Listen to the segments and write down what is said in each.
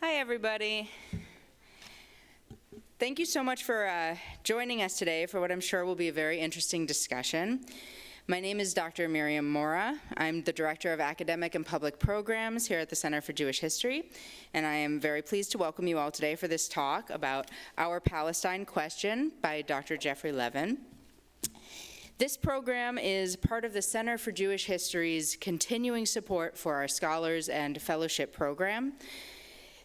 Hi, everybody. Thank you so much for joining us today for what I'm sure will be a very interesting discussion. My name is Dr. Miriam Mora. I'm the Director of Academic and Public Programs here at the Center for Jewish History, and I am very pleased to welcome you all today for this talk about Our Palestine Question by Dr. Geoffrey Levin. This program is part of the Center for Jewish History's continuing support for our scholars and fellowship program.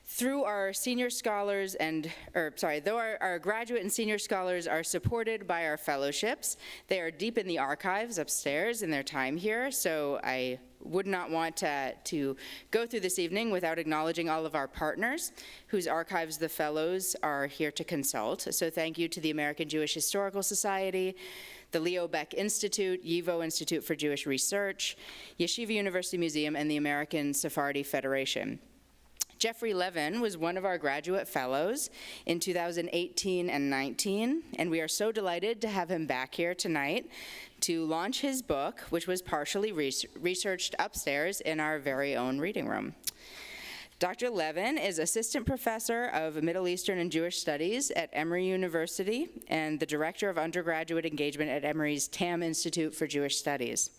Through our senior scholars though our graduate and senior scholars are supported by our fellowships, they are deep in the archives upstairs in their time here, so I would not want to go through this evening without acknowledging all of our partners whose archives the fellows are here to consult. So thank you to the American Jewish Historical Society, the Leo Beck Institute, YIVO Institute for Jewish Research, Yeshiva University Museum, and the American Sephardi Federation. Geoffrey Levin was one of our graduate fellows in 2018 and 19, and we are so delighted to have him back here tonight to launch his book, which was partially researched upstairs in our very own reading room. Dr. Levin is Assistant Professor of Middle Eastern and Jewish Studies at Emory University and the Director of Undergraduate Engagement at Emory's Tam Institute for Jewish Studies.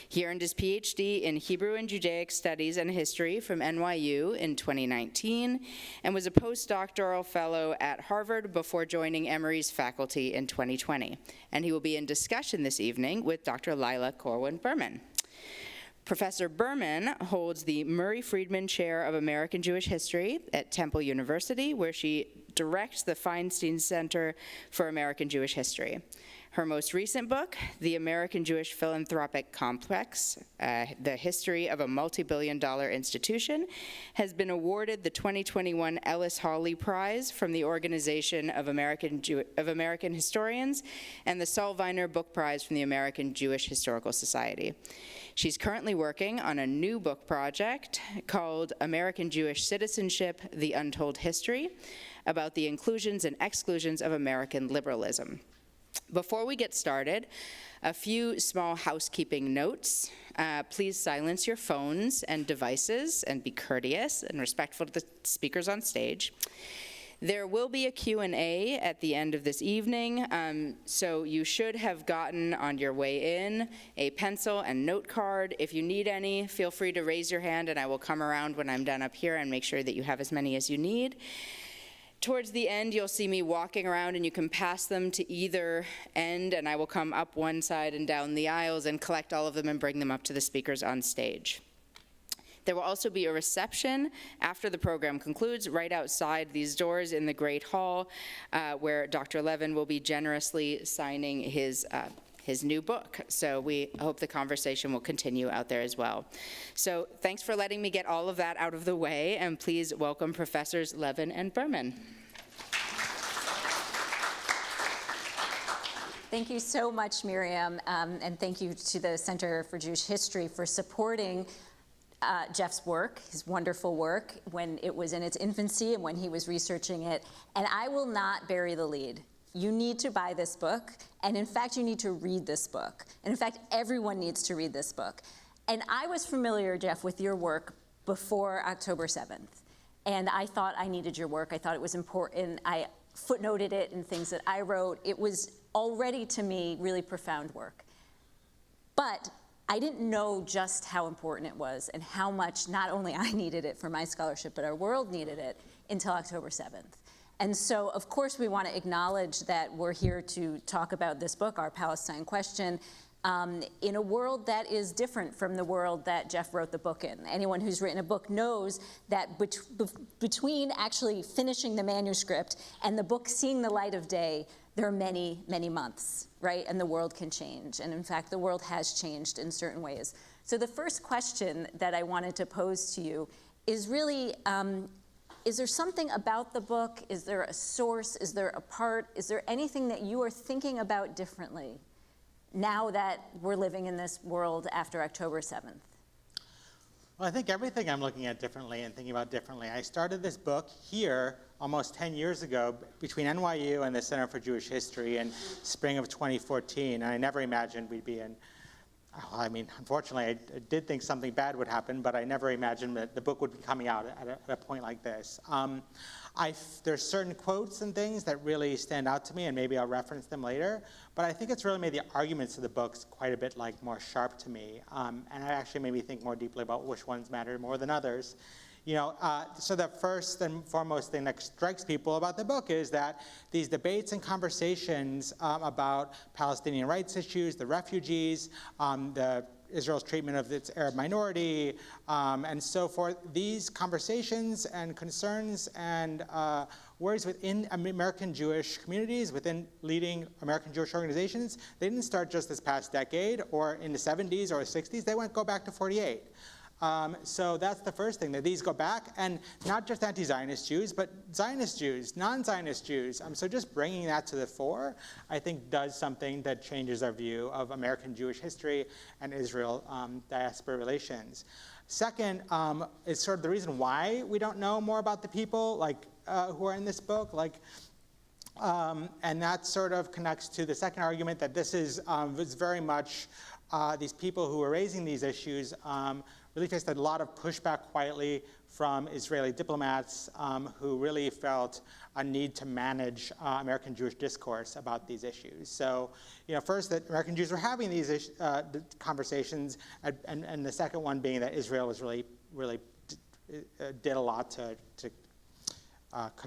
He earned his PhD in Hebrew and Judaic Studies and History from NYU in 2019 and was a postdoctoral fellow at Harvard before joining Emory's faculty in 2020. And he will be in discussion this evening with Dr. Lila Corwin-Berman. Professor Berman holds the Murray Friedman Chair of American Jewish History at Temple University, where she directs the Feinstein Center for American Jewish History. Her most recent book, The American Jewish Philanthropic Complex, The History of a Multi-Billion-Dollar Institution, has been awarded the 2021 Ellis Hawley Prize from the Organization of American Historians and the Saul Weiner Book Prize from the American Jewish Historical Society. She's currently working on a new book project called American Jewish Citizenship, The Untold History, about the inclusions and exclusions of American liberalism. Before we get started, a few small housekeeping notes. Please silence your phones and devices and be courteous and respectful to the speakers on stage. There will be a Q&A at the end of this evening, so you should have gotten on your way in a pencil and note card. If you need any, feel free to raise your hand and I will come around when I'm done up here and make sure that you have as many as you need. Towards the end, you'll see me walking around and you can pass them to either end and I will come up one side and down the aisles and collect all of them and bring them up to the speakers on stage. There will also be a reception after the program concludes right outside these doors in the Great Hall where Dr. Levin will be generously signing his new book. So we hope the conversation will continue out there as well. So thanks for letting me get all of that out of the way, and please welcome Professors Levin and Berman. Thank you so much, Miriam, and thank you to the Center for Jewish History for supporting Jeff's work, his wonderful work, when it was in its infancy and when he was researching it. And I will not bury the lead. You need to buy this book, and in fact, you need to read this book. And in fact, everyone needs to read this book. And I was familiar, Jeff, with your work before October 7th. And I thought I needed your work. I thought it was important. I footnoted it in things that I wrote. It was already, to me, really profound work. But I didn't know just how important it was and how much not only I needed it for my scholarship, but our world needed it until October 7th. And so, of course, we want to acknowledge that we're here to talk about this book, Our Palestine Question, in a world that is different from the world that Jeff wrote the book in. Anyone who's written a book knows that between actually finishing the manuscript and the book seeing the light of day, there are many, many months, right? And the world can change. And in fact, the world has changed in certain ways. So the first question that I wanted to pose to you is really, is there something about the book? Is there a source? Is there a part? Is there anything that you are thinking about differently now that we're living in this world after October 7th? Well, I think everything I'm looking at differently and thinking about differently. I started this book here almost 10 years ago between NYU and the Center for Jewish History in spring of 2014, and I never imagined we'd be in I mean, unfortunately, I did think something bad would happen, but I never imagined that the book would be coming out at a point like this. There's certain quotes and things that really stand out to me, and maybe I'll reference them later, but I think it's really made the arguments of the books quite a bit more sharp to me, and it actually made me think more deeply about which ones matter more than others. So the first and foremost thing that strikes people about the book is that these debates and conversations about Palestinian rights issues, the refugees, Israel's treatment of its Arab minority, and so forth, these conversations and concerns and worries within American Jewish communities, within leading American Jewish organizations, they didn't start just this past decade or in the 70s or 60s, they go back to 48. So that's the first thing, that these go back, and not just anti-Zionist Jews, but Zionist Jews, non-Zionist Jews. So just bringing that to the fore, I think, does something that changes our view of American Jewish history and Israel diaspora relations. Second, is sort of the reason why we don't know more about the people who are in this book. And that sort of connects to the second argument that this is very much these people who are raising these issues really faced a lot of pushback quietly from Israeli diplomats who really felt a need to manage American Jewish discourse about these issues. So, first that American Jews were having these conversations, and the second one being that Israel was really did a lot to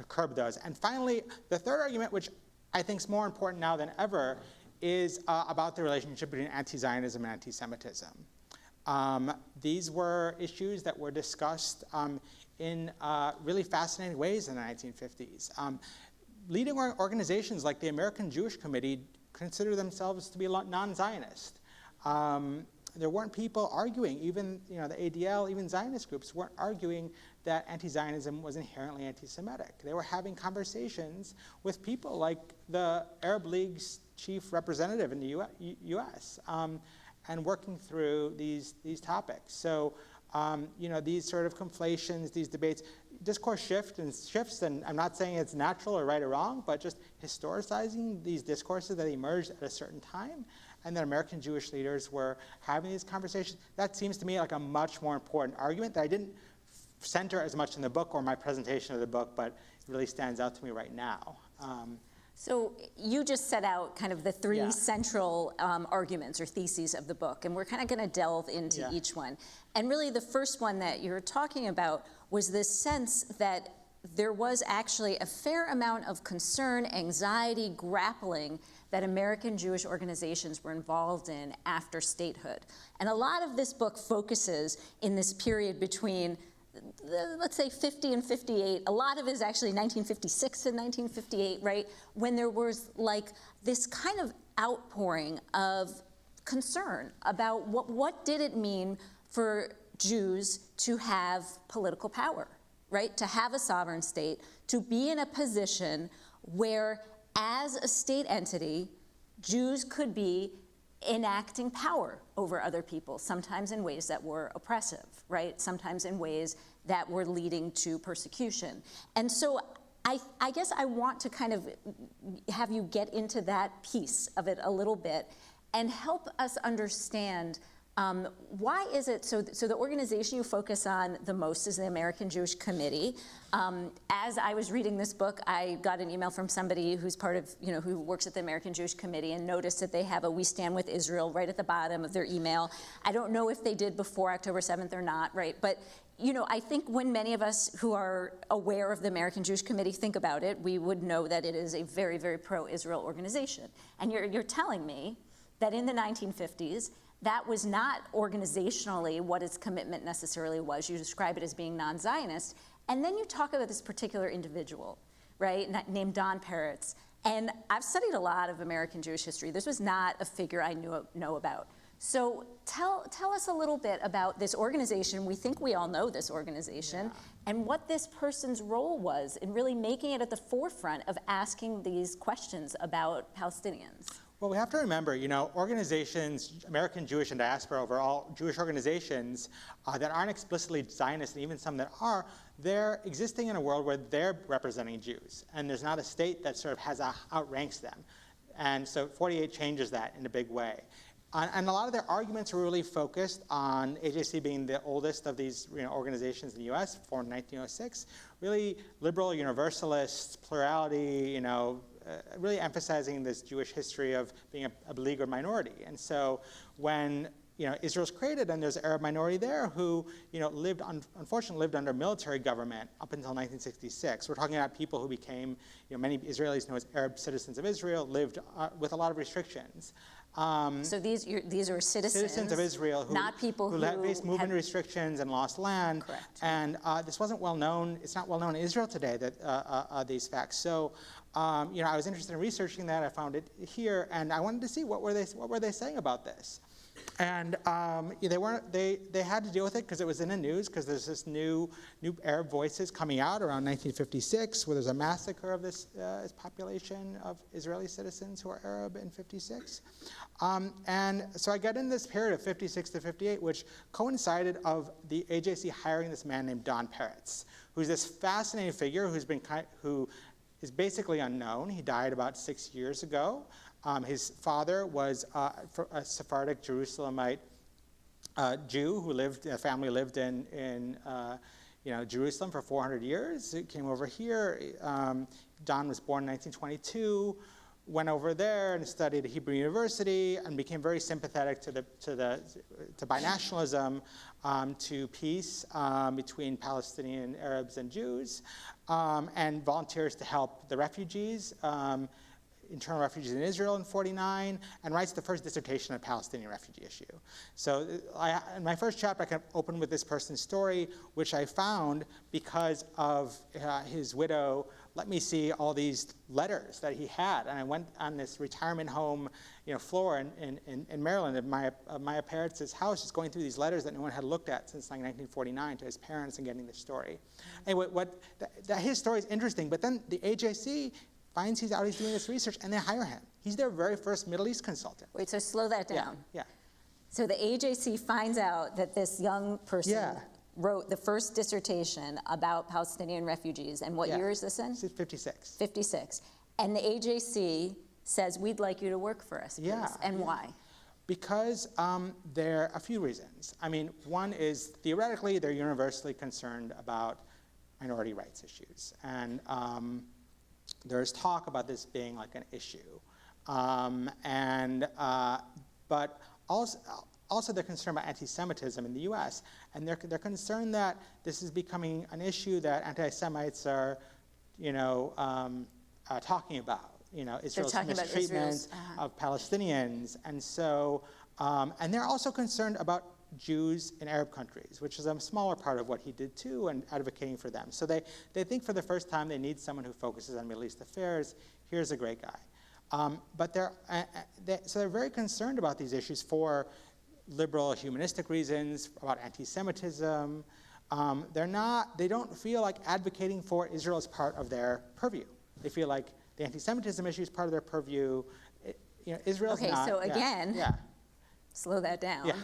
curb those. And finally, the third argument, which I think is more important now than ever, is about the relationship between anti-Zionism and anti-Semitism. These were issues that were discussed in really fascinating ways in the 1950s. Leading organizations like the American Jewish Committee consider themselves to be non-Zionist. There weren't people arguing, even the ADL, even Zionist groups weren't arguing that anti-Zionism was inherently anti-Semitic. They were having conversations with people like the Arab League's chief representative in the U.S. And working through these topics. So, these sort of conflations, these debates, discourse shifts, and I'm not saying it's natural or right or wrong, but just historicizing these discourses that emerged at a certain time, and that American Jewish leaders were having these conversations. That seems to me like a much more important argument that I didn't center as much in the book or my presentation of the book, but it really stands out to me right now. So you just set out kind of the three central arguments or theses of the book, and we're kind of going to delve into each one. And really the first one that you were talking about was this sense that there was actually a fair amount of concern, anxiety, grappling that American Jewish organizations were involved in after statehood. And a lot of this book focuses in this period between let's say 50 and 58, a lot of it is actually 1956 and 1958, right? When there was this kind of outpouring of concern about what did it mean for Jews to have political power, right? To have a sovereign state, to be in a position where as a state entity, Jews could be enacting power over other people, sometimes in ways that were oppressive, right? Sometimes in ways that were leading to persecution. And so I guess I want to kind of have you get into that piece of it a little bit and help us understand why is it, so the organization you focus on the most is the American Jewish Committee. As I was reading this book, I got an email from somebody who's part of, who works at the American Jewish Committee and noticed that they have a We Stand With Israel right at the bottom of their email. I don't know if they did before October 7th or not, right? But I think when many of us who are aware of the American Jewish Committee think about it, we would know that it is a very, very pro-Israel organization. And you're telling me that in the 1950s, that was not organizationally what its commitment necessarily was. You describe it as being non-Zionist. And then you talk about this particular individual, right, named Don Peretz. And I've studied a lot of American Jewish history. This was not a figure I know about. So tell us a little bit about this organization. We think we all know this organization, and what this person's role was in really making it at the forefront of asking these questions about Palestinians. Well, we have to remember, organizations, American Jewish and diaspora overall, Jewish organizations that aren't explicitly Zionist, and even some that are, they're existing in a world where they're representing Jews. And there's not a state that sort of outranks them. And so 48 changes that in a big way. And a lot of their arguments were really focused on AJC being the oldest of these organizations in the US, formed in 1906, really liberal universalists, plurality, really emphasizing this Jewish history of being a beleaguered minority. And so when Israel's created, and there's an Arab minority there who, unfortunately lived under military government up until 1966. We're talking about people who became, many Israelis know as Arab citizens of Israel, lived with a lot of restrictions. So these are citizens of Israel who, not people who faced movement restrictions and lost land. Correct. And this wasn't well known. It's not well known in Israel today that these facts. So, I was interested in researching that. I found it here, and I wanted to see what were they saying about this. And they had to deal with it because it was in the news, because there's this new Arab voices coming out around 1956, where there's a massacre of this population of Israeli citizens who are Arab in 56. And so I got in this period of 56 to 58, which coincided of the AJC hiring this man named Don Peretz, who's this fascinating figure who is basically unknown. He died about 6 years ago. His father was a Sephardic Jerusalemite Jew who family lived in Jerusalem for 400 years. He came over here. Don was born in 1922, went over there and studied at Hebrew University and became very sympathetic to binationalism, to peace between Palestinian Arabs and Jews, and volunteers to help the refugees. Internal refugees in Israel in 1949, and writes the first dissertation on the Palestinian refugee issue. So in my first chapter, I kind of opened with this person's story, which I found because of his widow let me see all these letters that he had. And I went on this retirement home floor in Maryland at Maya Peretz's house, just going through these letters that no one had looked at since like 1949 to his parents and getting this story. Anyway, his story is interesting, but then the AJC finds he's doing this research, and they hire him. He's their very first Middle East consultant. Wait, so slow that down. Yeah. So the AJC finds out that this young person wrote the first dissertation about Palestinian refugees, and what year is this in? 56. 56. And the AJC says, we'd like you to work for us, please. And why? Because there are a few reasons. I mean, one is, theoretically, they're universally concerned about minority rights issues. And there's talk about this being like an issue. But also they're concerned about anti-Semitism in the US, and they're concerned that this is becoming an issue that anti-Semites are, talking about. Israel's mistreatment of Palestinians, and so, and they're also concerned about Jews in Arab countries, which is a smaller part of what he did too, and advocating for them. So they think for the first time they need someone who focuses on Middle East affairs. Here's a great guy. But so they're very concerned about these issues for liberal humanistic reasons, about anti-Semitism. They don't feel like advocating for Israel as part of their purview. They feel like the anti-Semitism issue is part of their purview. Israel's not. Okay, so again, slow that down. Yeah.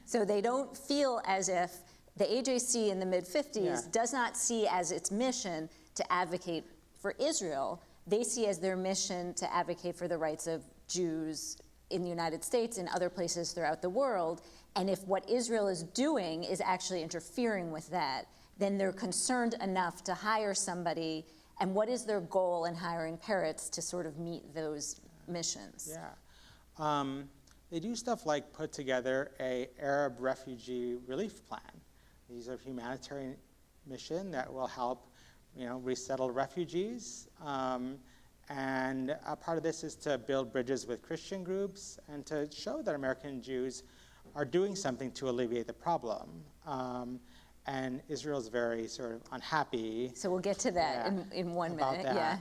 So they don't feel as if the AJC in the mid-50s does not see as its mission to advocate for Israel. They see as their mission to advocate for the rights of Jews in the United States and other places throughout the world. And if what Israel is doing is actually interfering with that, then they're concerned enough to hire somebody. And what is their goal in hiring Peretz to sort of meet those missions? They do stuff like put together an Arab refugee relief plan. These are humanitarian mission that will help, resettle refugees. And a part of this is to build bridges with Christian groups and to show that American Jews are doing something to alleviate the problem. And Israel's very sort of unhappy. So we'll get to that in 1 minute.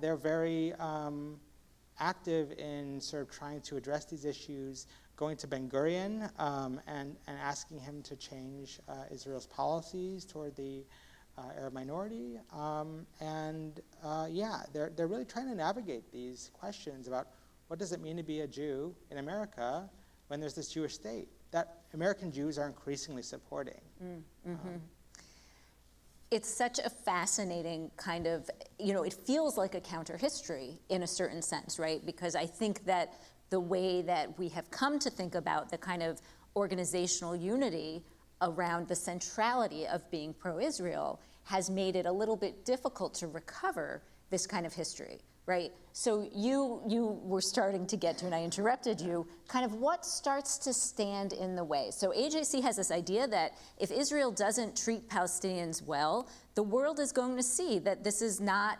They're very active in sort of trying to address these issues, going to Ben Gurion and asking him to change Israel's policies toward the Arab minority. They're really trying to navigate these questions about what does it mean to be a Jew in America when there's this Jewish state. that American Jews are increasingly supporting. It's such a fascinating kind of, it feels like a counter-history in a certain sense, right? Because I think that the way that we have come to think about the kind of organizational unity around the centrality of being pro-Israel has made it a little bit difficult to recover this kind of history, right? So you were starting to get to, and I interrupted you, kind of what starts to stand in the way. So AJC has this idea that if Israel doesn't treat Palestinians well, the world is going to see that this is not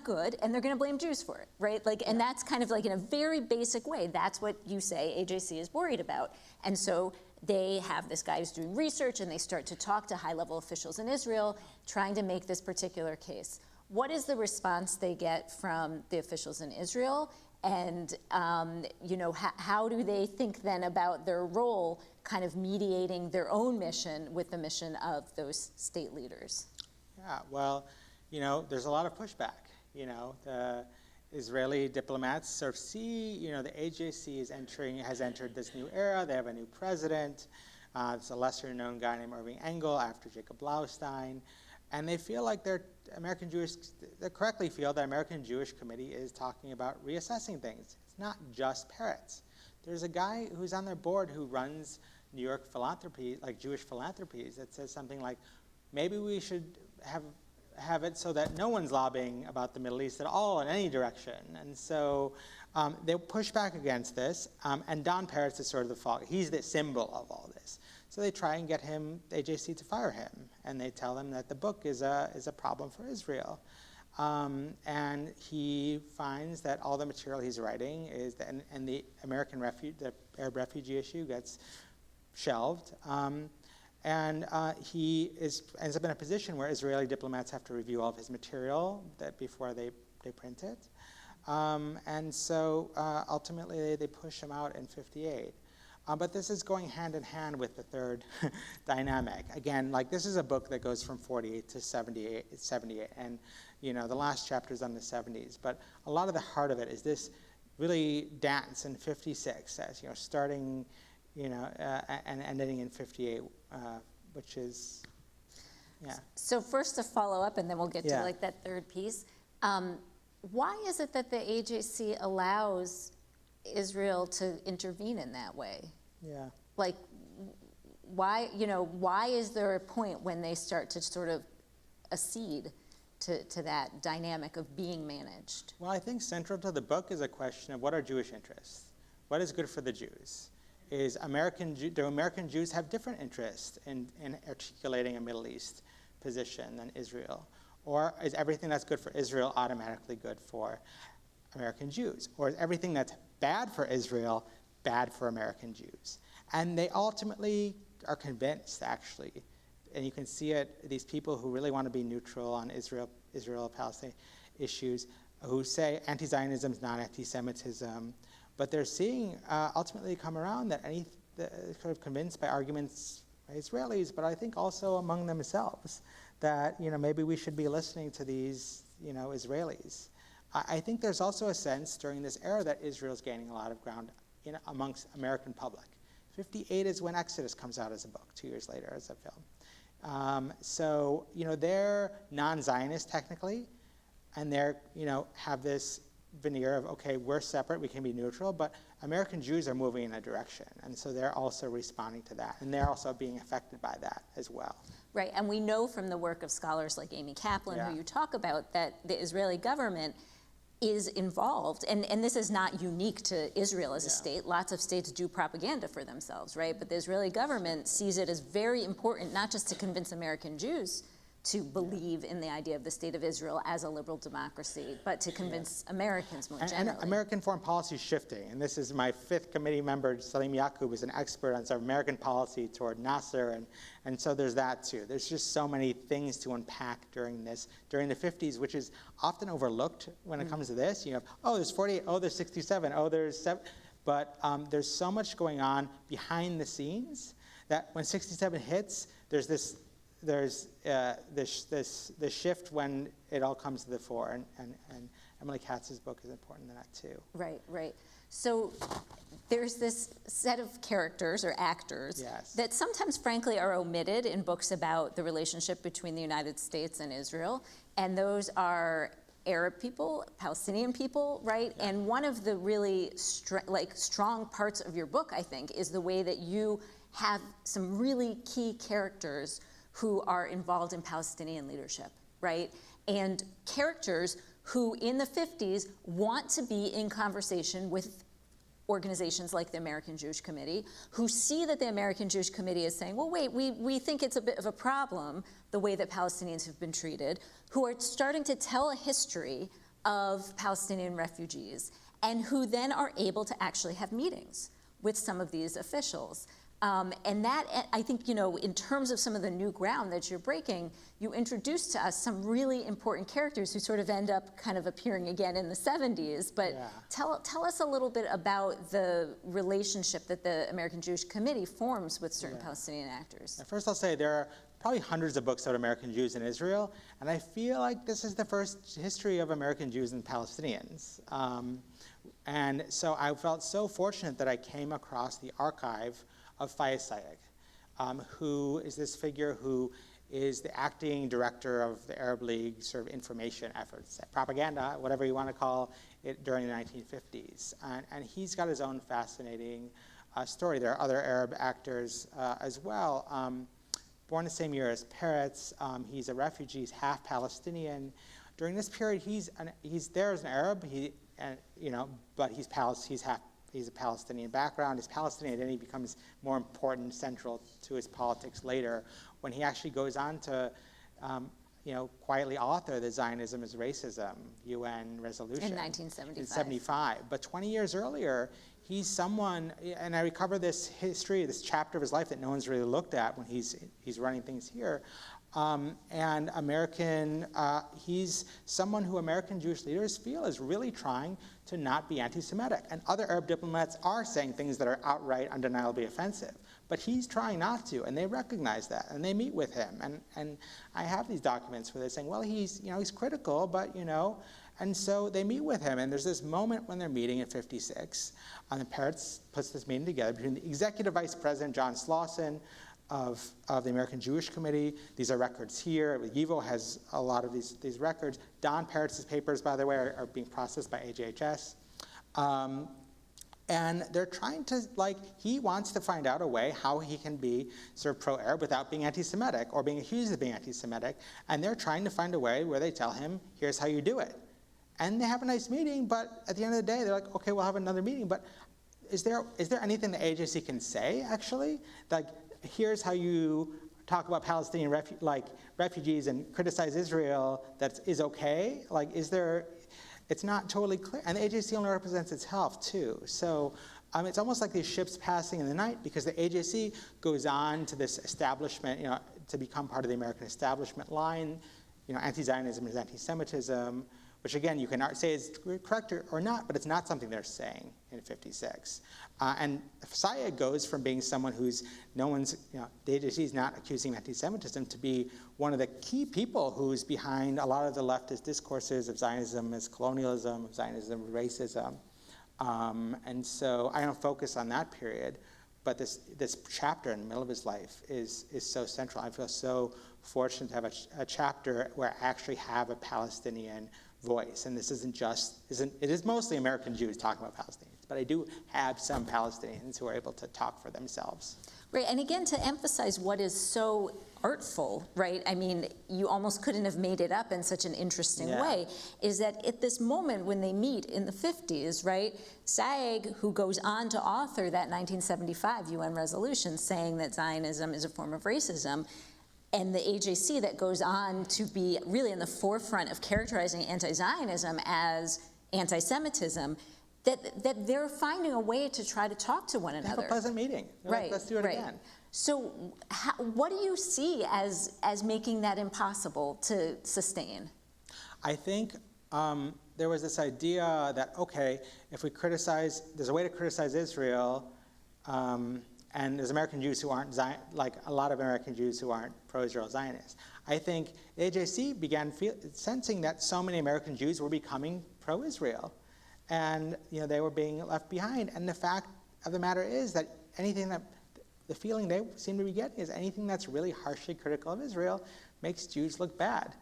good, and they're going to blame Jews for it, right? And that's kind of like in a very basic way, that's what you say AJC is worried about. And so they have this guy who's doing research, and they start to talk to high-level officials in Israel, trying to make this particular case. What is the response they get from the officials in Israel? And how do they think then about their role kind of mediating their own mission with the mission of those state leaders? Yeah, well, there's a lot of pushback. The Israeli diplomats sort of see, the AJC has entered this new era. They have a new president. It's a lesser-known guy named Irving Engel after Jacob Blaustein. And they feel like they correctly feel that American Jewish Committee is talking about reassessing things. It's not just parrots. There's a guy who's on their board who runs New York philanthropy, like Jewish philanthropies, that says something like, maybe we should have it so that no one's lobbying about the Middle East at all in any direction. And so they push back against this, and Don Peretz is sort of the fall. He's the symbol of all this. So they try and get him, the AJC, to fire him, and they tell him that the book is a problem for Israel. And he finds that all the material he's writing is, and the the Arab refugee issue gets shelved. And he ends up in a position where Israeli diplomats have to review all of his material before they print it. And so ultimately they push him out in '58. But this is going hand in hand with the third dynamic. Again, this is a book that goes from 48 to 78, and the last chapter is on the 70s. But a lot of the heart of it is this really dance in '56, as starting, and ending in '58, which is, yeah. So first to follow up, and then we'll get to that third piece. Why is it that the AJC allows Israel to intervene in that way? Yeah. Why is there a point when they start to sort of accede to that dynamic of being managed? Well, I think central to the book is a question of what are Jewish interests? What is good for the Jews? Do American Jews have different interests in articulating a Middle East position than Israel? Or is everything that's good for Israel automatically good for American Jews? Or is everything that's bad for Israel bad for American Jews? And they ultimately are convinced, actually, and you can see it, these people who really want to be neutral on Israel-Palestine issues, who say anti-Zionism is not anti-Semitism, but they're seeing ultimately come around that sort of convinced by arguments by Israelis, but I think also among themselves, that maybe we should be listening to these Israelis. I think there's also a sense during this era that Israel's gaining a lot of ground amongst American public. '58 is when Exodus comes out as a book, 2 years later as a film. So they're non-Zionist technically, and they're have this veneer of, okay, we're separate, we can be neutral, but American Jews are moving in a direction, and so they're also responding to that, and they're also being affected by that as well. Right, and we know from the work of scholars like Amy Kaplan, who you talk about, that the Israeli government is involved, and this is not unique to Israel as a state. Lots of states do propaganda for themselves, right? But the Israeli government sees it as very important, not just to convince American Jews to believe in the idea of the state of Israel as a liberal democracy, but to convince Americans more generally. And American foreign policy is shifting, and this is my fifth committee member, Salim Yaqub, is an expert on sort of American policy toward Nasser, and so there's that too. There's just so many things to unpack during the 50s, which is often overlooked when it comes to this. Oh, there's 48, oh, there's 67, oh, there's 7, but there's so much going on behind the scenes that when 67 hits, there's this this shift when it all comes to the fore, and Emily Katz's book is important in that too. Right, right. So there's this set of characters or actors Yes. that sometimes, frankly, are omitted in books about the relationship between the United States and Israel, and those are Arab people, Palestinian people, right? Yeah. And one of the really strong parts of your book, I think, is the way that you have some really key characters who are involved in Palestinian leadership, right? And characters who in the 50s want to be in conversation with organizations like the American Jewish Committee, who see that the American Jewish Committee is saying, well, wait, we think it's a bit of a problem, the way that Palestinians have been treated, who are starting to tell a history of Palestinian refugees, and who then are able to actually have meetings with some of these officials. And that, I think, in terms of some of the new ground that you're breaking, you introduced to us some really important characters who sort of end up kind of appearing again in the 70s. But yeah. Tell us a little bit about the relationship that the American Jewish Committee forms with certain Palestinian actors. First, I'll say there are probably hundreds of books about American Jews in Israel, and I feel like this is the first history of American Jews and Palestinians. And so I felt so fortunate that I came across the archive of Fayez Sayegh, who is this figure who is the acting director of the Arab League sort of information efforts, propaganda, whatever you want to call it, during the 1950s. And he's got his own fascinating story. There are other Arab actors as well. Born the same year as Peretz, he's a refugee, he's half Palestinian. During this period, he's there as an Arab, but he's a Palestinian background. His Palestinian identity becomes more important, central to his politics later, when he actually goes on to, quietly author the Zionism is Racism UN resolution. In 1975. In 75. But 20 years earlier, he's someone, and I recover this history, this chapter of his life that no one's really looked at when he's running things here. And he's someone who American Jewish leaders feel is really trying to not be anti-Semitic. And other Arab diplomats are saying things that are outright undeniably offensive. But he's trying not to, and they recognize that, and they meet with him. And I have these documents where they're saying, well, he's critical, but, and so they meet with him. And there's this moment when they're meeting in 56, and Peretz puts this meeting together between the executive vice president, John Slauson, of the American Jewish Committee. These are records here. YIVO has a lot of these records. Don Peretz's papers, by the way, are being processed by AJHS. And they're trying to, he wants to find out a way how he can be sort of pro-Arab without being anti-Semitic or being accused of being anti-Semitic. And they're trying to find a way where they tell him, here's how you do it. And they have a nice meeting, but at the end of the day, they're like, okay, we'll have another meeting. But is there anything the agency can say, actually? Here's how you talk about Palestinian refugees and criticize Israel that is okay? It's not totally clear. And the agency only represents itself too. So it's almost like these ships passing in the night, because the agency goes on to this establishment, to become part of the American establishment line. Anti-Zionism is anti-Semitism, which again, you can say is correct or not, but it's not something they're saying in 56. And Sayegh goes from being someone who's the agency is not accusing anti-Semitism, to be one of the key people who's behind a lot of the leftist discourses of Zionism as colonialism, of Zionism as racism. And so I don't focus on that period, but this chapter in the middle of his life is so central. I feel so fortunate to have a chapter where I actually have a Palestinian voice. And this it is mostly American Jews talking about Palestinians, but I do have some Palestinians who are able to talk for themselves. Right, and again, to emphasize what is so artful, right? I mean, you almost couldn't have made it up in such an interesting way, is that at this moment when they meet in the 50s, right, Sayegh, who goes on to author that 1975 UN resolution saying that Zionism is a form of racism, and the AJC that goes on to be really in the forefront of characterizing anti-Zionism as anti-Semitism, that they're finding a way to try to talk to one another. Have a pleasant meeting. Right. Let's do it again. So what do you see as making that impossible to sustain? I think there was this idea that, okay, if we criticize, there's a way to criticize Israel, and there's American Jews who aren't like a lot of American Jews who aren't pro-Israel Zionists. I think the AJC began sensing that so many American Jews were becoming pro-Israel, and they were being left behind. And the fact of the matter is that the feeling they seem to be getting is anything that's really harshly critical of Israel makes Jews look bad.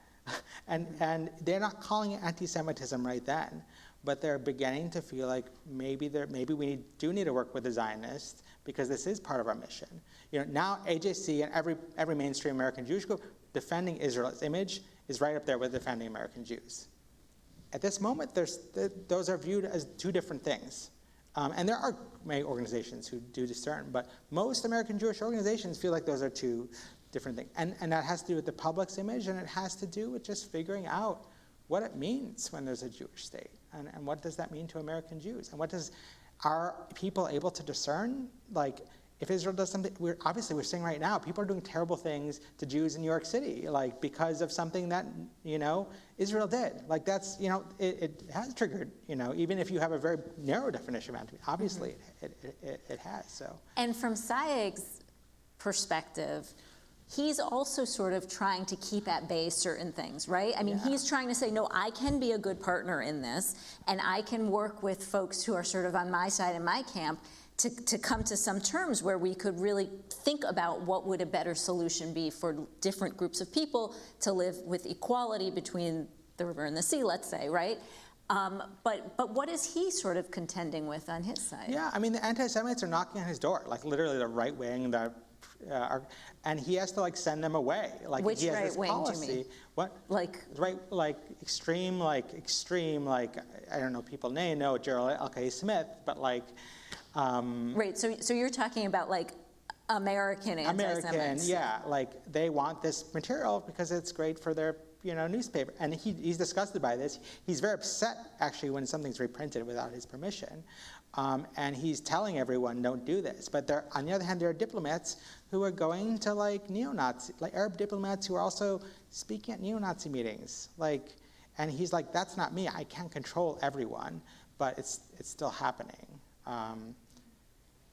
and they're not calling it anti-Semitism right then, but they're beginning to feel like maybe we do need to work with the Zionists because this is part of our mission. Now AJC and every mainstream American Jewish group defending Israel's image is right up there with defending American Jews. At this moment, those are viewed as two different things. And there are many organizations who do discern, but most American Jewish organizations feel like those are two different things. And that has to do with the public's image, and it has to do with just figuring out what it means when there's a Jewish state, and what does that mean to American Jews, and are people able to discern? Like, if Israel does something, we're seeing right now, people are doing terrible things to Jews in New York City, like because of something that, Israel did. Like that's, it has triggered, even if you have a very narrow definition of anti, obviously it has, so. And from Sayeg's perspective, he's also sort of trying to keep at bay certain things, right? I mean, he's trying to say, no, I can be a good partner in this, and I can work with folks who are sort of on my side in my camp to come to some terms where we could really think about what would a better solution be for different groups of people to live with equality between the river and the sea, let's say, right? But what is he sort of contending with on his side? Yeah, I mean, the anti-Semites are knocking on his door, like literally the right wing, and he has to send them away. Like which he has right this wing policy. do you mean? What? Like extreme, I don't know, people know Gerald L.K. Smith, but right, so you're talking about American anti-Semites. American, yeah, they want this material because it's great for their newspaper, and he's disgusted by this. He's very upset actually when something's reprinted without his permission, and he's telling everyone don't do this. But on the other hand, there are diplomats who are going to neo-Nazi, Arab diplomats who are also speaking at neo-Nazi meetings, and he's like, that's not me. I can't control everyone, but it's still happening.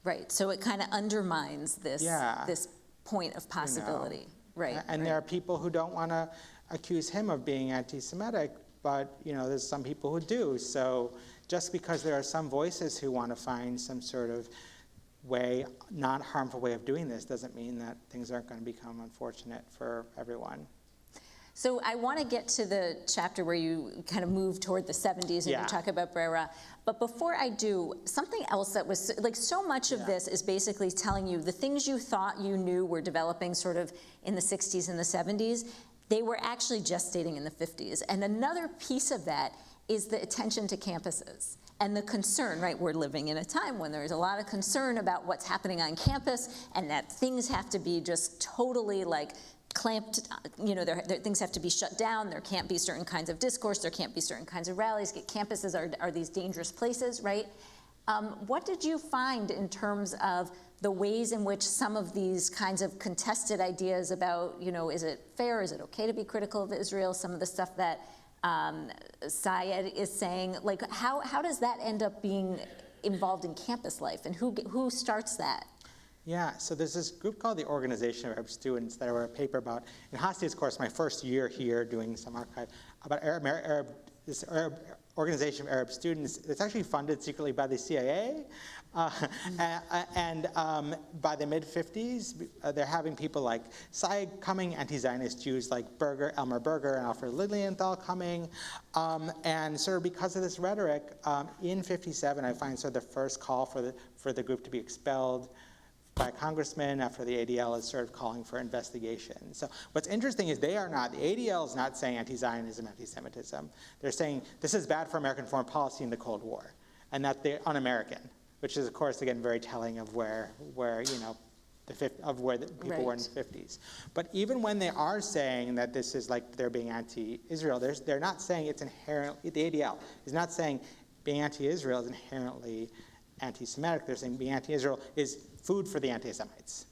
Right, so it kind of undermines this point of possibility. Right. And there are people who don't want to accuse him of being anti-Semitic, but there's some people who do. So just because there are some voices who want to find some sort of non-harmful way of doing this doesn't mean that things aren't going to become unfortunate for everyone. So I want to get to the chapter where you kind of move toward the 70s and you talk about Brera. But before I do, something else that was, so much of this is basically telling you the things you thought you knew were developing sort of in the 60s and the 70s, they were actually gestating in the 50s. And another piece of that is the attention to campuses and the concern, right? We're living in a time when there's a lot of concern about what's happening on campus and that things have to be just totally clamped, things have to be shut down. There can't be certain kinds of discourse. There can't be certain kinds of rallies. Campuses are these dangerous places, right? What did you find in terms of the ways in which some of these kinds of contested ideas about, is it fair, is it okay to be critical of Israel, some of the stuff that Syed is saying, how does that end up being involved in campus life, and who starts that? Yeah, so there's this group called the Organization of Arab Students that I wrote a paper about. In Hasti's course, my first year here doing some archive, about this Organization of Arab Students. It's actually funded secretly by the CIA. And by the mid-50s, they're having people like Syed coming, anti-Zionist Jews like Elmer Berger and Alfred Lilienthal coming. And sort of because of this rhetoric, in 57, I find sort of the first call for the group to be expelled by a congressman after the ADL is sort of calling for investigation. So what's interesting is the ADL is not saying anti-Zionism, anti-Semitism. They're saying this is bad for American foreign policy in the Cold War, and that they're un-American, which is, of course, again, very telling of where the people were in the 50s. But even when they are saying that this is they're being anti-Israel, they're not saying it's inherently, the ADL is not saying being anti-Israel is inherently anti-Semitic. They're saying being anti-Israel is food for the anti-Semites.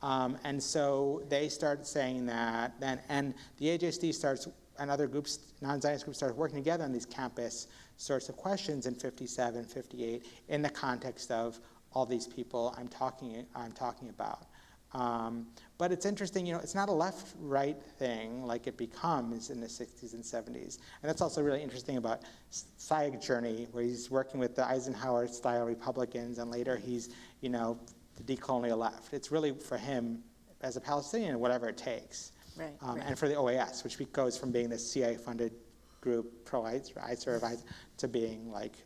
And so they start saying that then, and the AJSD starts, and other groups, non-Zionist groups, start working together on these campus sorts of questions in 57, 58, in the context of all these people I'm talking about. But it's interesting, it's not a left-right thing like it becomes in the 60s and 70s. And that's also really interesting about Sayeg's journey, where he's working with the Eisenhower-style Republicans, and later he's, the decolonial left. It's really, for him, as a Palestinian, whatever it takes. Right, And for the OAS, which goes from being this CIA-funded group, pro-ICE, to being like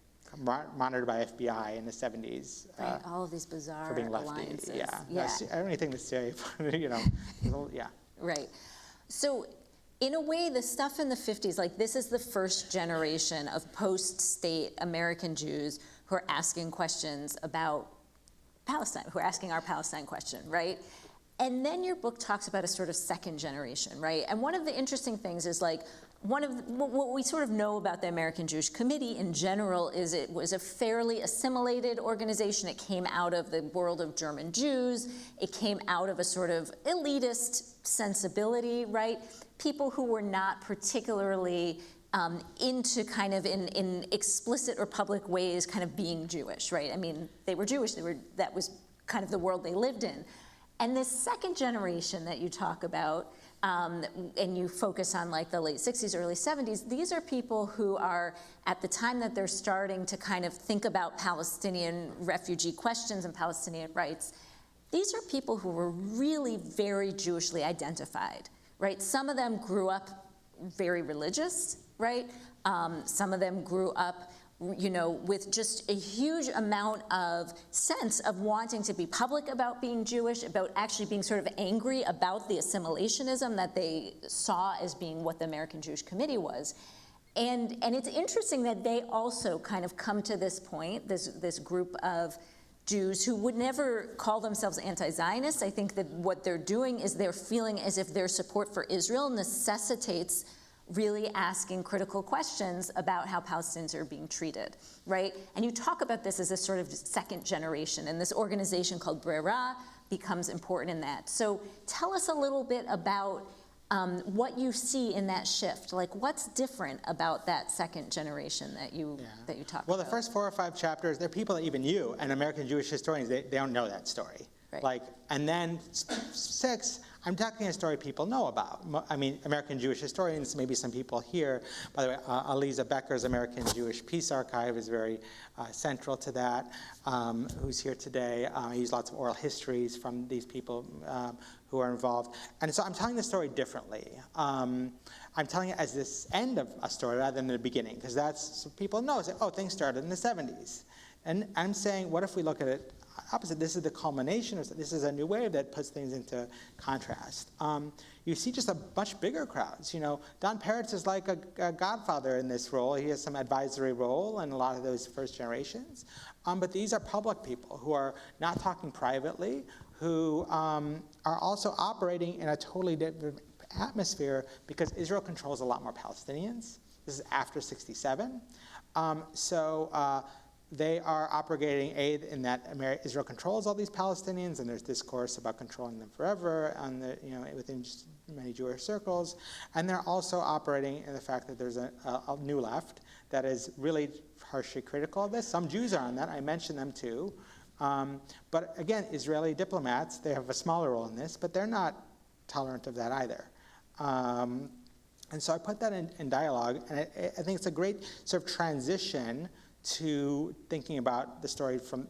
monitored by FBI in the 70s. Right, all of these bizarre for being lefty. alliances. Yeah. I don't think the CIA, yeah. Right. So in a way, the stuff in the 50s, like this is the first generation of post-state American Jews who are asking questions about Palestine, who are asking our Palestine question, right? And then your book talks about a sort of second generation, right? And one of the interesting things is like, what we sort of know about the American Jewish Committee in general is it was a fairly assimilated organization. It came out of the world of German Jews. It came out of a sort of elitist sensibility, right? People who were not particularly into kind of in explicit or public ways kind of being Jewish, right? I mean, they were Jewish. That was kind of the world they lived in. And this second generation that you talk about, and you focus on like the late 60s, early 70s, these are people who are, at the time that they're starting to kind of think about Palestinian refugee questions and Palestinian rights, these are people who were really very Jewishly identified, right? Some of them grew up very religious, right? Some of them grew up with just a huge amount of sense of wanting to be public about being Jewish, about actually being sort of angry about the assimilationism that they saw as being what the American Jewish Committee was. And it's interesting that they also kind of come to this point, this group of Jews who would never call themselves anti-Zionists. I think that what they're doing is they're feeling as if their support for Israel necessitates really asking critical questions about how Palestinians are being treated, right? And you talk about this as a sort of second generation, and this organization called Brera becomes important in that. So tell us a little bit about what you see in that shift. Like, what's different about that second generation that you talk about? Well, the first 4 or 5 chapters, they're people that even you and American Jewish historians, they don't know that story. Right. And then 6, I'm talking a story people know about. I mean, American Jewish historians, maybe some people here. By the way, Aliza Becker's American Jewish Peace Archive is very central to that, who's here today. I use lots of oral histories from these people who are involved. And so I'm telling the story differently. I'm telling it as this end of a story rather than the beginning, because that's, so people know, say, oh, things started in the 70s. And I'm saying, what if we look at it opposite? This is the culmination, this is a new wave that puts things into contrast. You see just a much bigger crowds. Don Peretz is like a godfather in this role. He has some advisory role in a lot of those first generations. But these are public people who are not talking privately, who are also operating in a totally different atmosphere because Israel controls a lot more Palestinians. This is after 67. They are operating aid in that Israel controls all these Palestinians, and there's discourse about controlling them forever within just many Jewish circles. And they're also operating in the fact that there's a new left that is really harshly critical of this. Some Jews are on that. I mentioned them too. But again, Israeli diplomats, they have a smaller role in this, but they're not tolerant of that either. And so I put that in dialogue, and I think it's a great sort of transition to thinking about the story from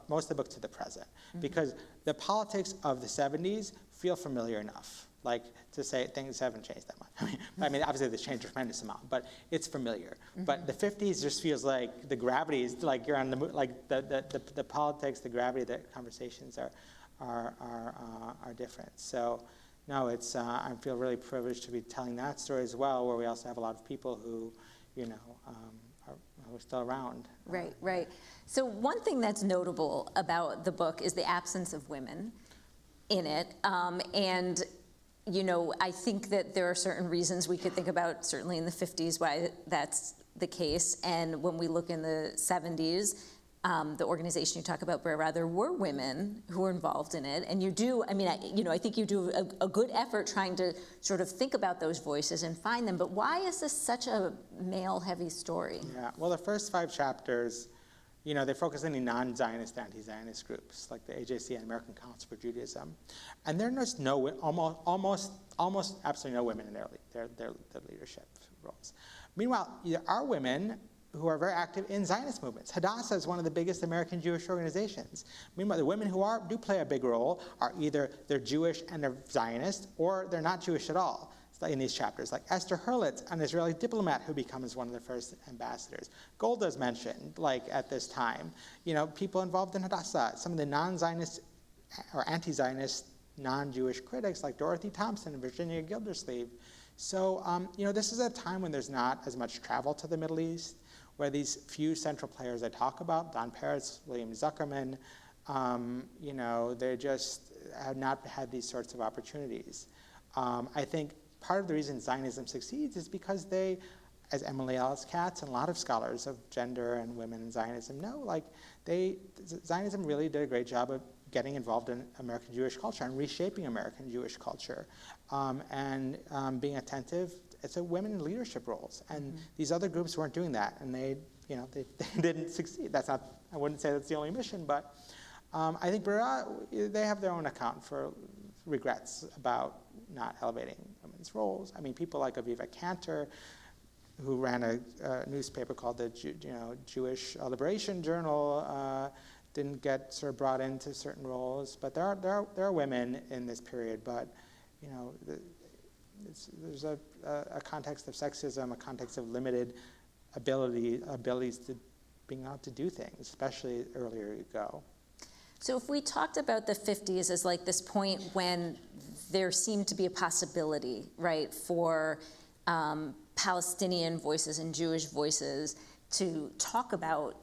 most of the book to the present. Because the politics of the 70s feel familiar enough, like to say things haven't changed that much. I mean obviously they've changed a tremendous amount, but it's familiar. But the 50s just feels like the gravity is like you're on the like the politics, the gravity, the conversations are different. So no, it's I feel really privileged to be telling that story as well, where we also have a lot of people who, are still around. Right. So one thing that's notable about the book is the absence of women in it. And, I think that there are certain reasons we could think about, certainly in the 50s, why that's the case. And when we look in the 70s, the organization you talk about, Brera, there were women who were involved in it. And you do, I think you do a good effort trying to sort of think about those voices and find them. But why is this such a male-heavy story? Yeah, well, the first 5 chapters they focus on the non-Zionist, anti-Zionist groups, like the AJC and American Council for Judaism. And there are just almost absolutely no women in their leadership roles. Meanwhile, there are women who are very active in Zionist movements. Hadassah is one of the biggest American Jewish organizations. Meanwhile, the women who do play a big role are either they're Jewish and they're Zionist, or they're not Jewish at all in these chapters, like Esther Hurlitz, an Israeli diplomat who becomes one of the first ambassadors. Golda's mentioned, at this time. People involved in Hadassah, some of the non-Zionist or anti-Zionist non-Jewish critics like Dorothy Thompson and Virginia Gildersleeve. So, this is a time when there's not as much travel to the Middle East, where these few central players I talk about, Don Peretz, William Zuckerman, they just have not had these sorts of opportunities. I think part of the reason Zionism succeeds is because they, as Emily Alice Katz and a lot of scholars of gender and women in Zionism know, Zionism really did a great job of getting involved in American Jewish culture and reshaping American Jewish culture, and being attentive to women in leadership roles. And these other groups weren't doing that, and they didn't succeed. I wouldn't say that's the only mission, but I think they have their own account for regrets about not elevating women's roles. I mean, people like Aviva Cantor, who ran a newspaper called the Jewish Liberation Journal, didn't get sort of brought into certain roles. But there are women in this period. But there's a context of sexism, a context of limited abilities to being able to do things, especially earlier you go. So if we talked about the 50s as this point when there seemed to be a possibility, right, for Palestinian voices and Jewish voices to talk about,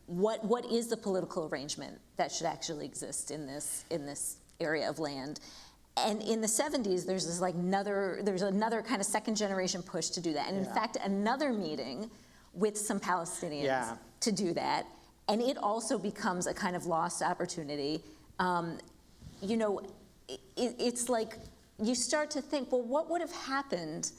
what is the political arrangement that should actually exist in this area of land. And in the 70s, there's another kind of second generation push to do that. And in fact, another meeting with some Palestinians to do that. And it also becomes a kind of lost opportunity. It's like you start to think, well, what would have happened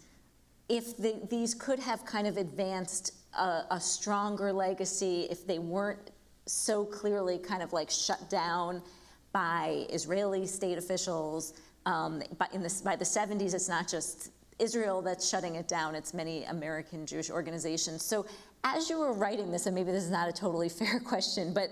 if these could have kind of advanced a stronger legacy, if they weren't so clearly kind of shut down by Israeli state officials. By the 70s, it's not just Israel that's shutting it down, it's many American Jewish organizations. So as you were writing this, and maybe this is not a totally fair question, but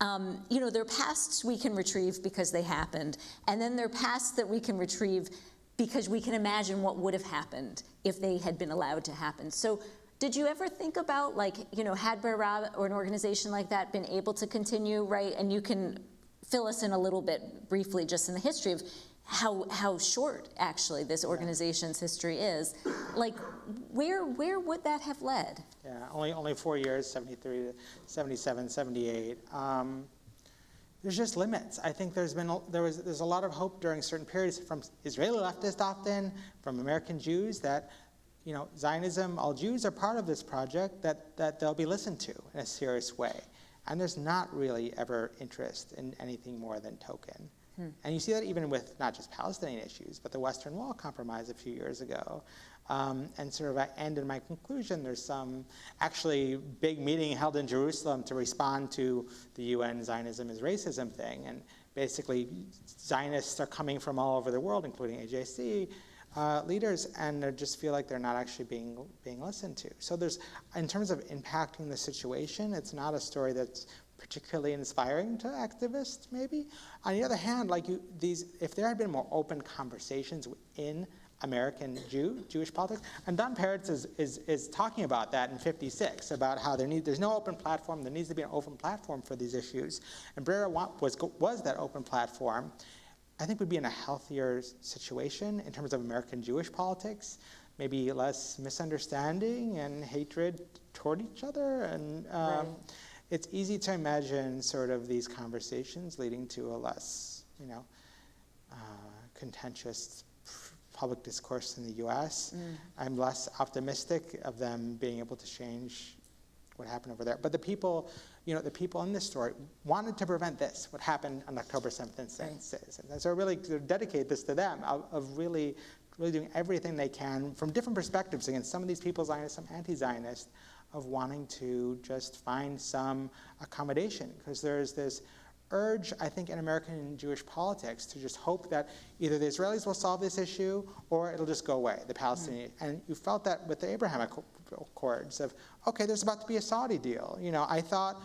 there are pasts we can retrieve because they happened, and then there are pasts that we can retrieve because we can imagine what would have happened if they had been allowed to happen. So did you ever think about, had Barab or an organization like that been able to continue, right? And you can fill us in a little bit briefly just in the history of how short actually this organization's history is. Where would that have led? Yeah, only 4 years, 73 to 77, 78. There's just limits. I think there's a lot of hope during certain periods from Israeli leftists often, from American Jews that, Zionism, all Jews are part of this project, that they'll be listened to in a serious way. And there's not really ever interest in anything more than token. And you see that even with not just Palestinian issues, but the Western Wall compromise a few years ago. And sort of at end in my conclusion, there's some actually big meeting held in Jerusalem to respond to the UN Zionism is racism thing. And basically, Zionists are coming from all over the world, including AJC leaders, and they just feel like they're not actually being listened to. So in terms of impacting the situation, it's not a story that's particularly inspiring to activists, maybe. On the other hand, if there had been more open conversations within American Jewish politics, and Don Peretz is talking about that in '56, about how there's no open platform, there needs to be an open platform for these issues, and Brera was that open platform. I think we'd be in a healthier situation in terms of American Jewish politics, maybe less misunderstanding and hatred toward each other, and it's easy to imagine sort of these conversations leading to a less, contentious public discourse in the U.S. I'm less optimistic of them being able to change what happened over there. But the people in this story wanted to prevent this, what happened on October 7th and 6th. And so really to dedicate this to them, of really doing everything they can from different perspectives against some of these people, Zionist, some anti-Zionist, of wanting to just find some accommodation, because there's this urge, I think, in American Jewish politics to just hope that either the Israelis will solve this issue or it'll just go away, the Palestinian. And you felt that with the Abraham Accords of, okay, there's about to be a Saudi deal. You know, I thought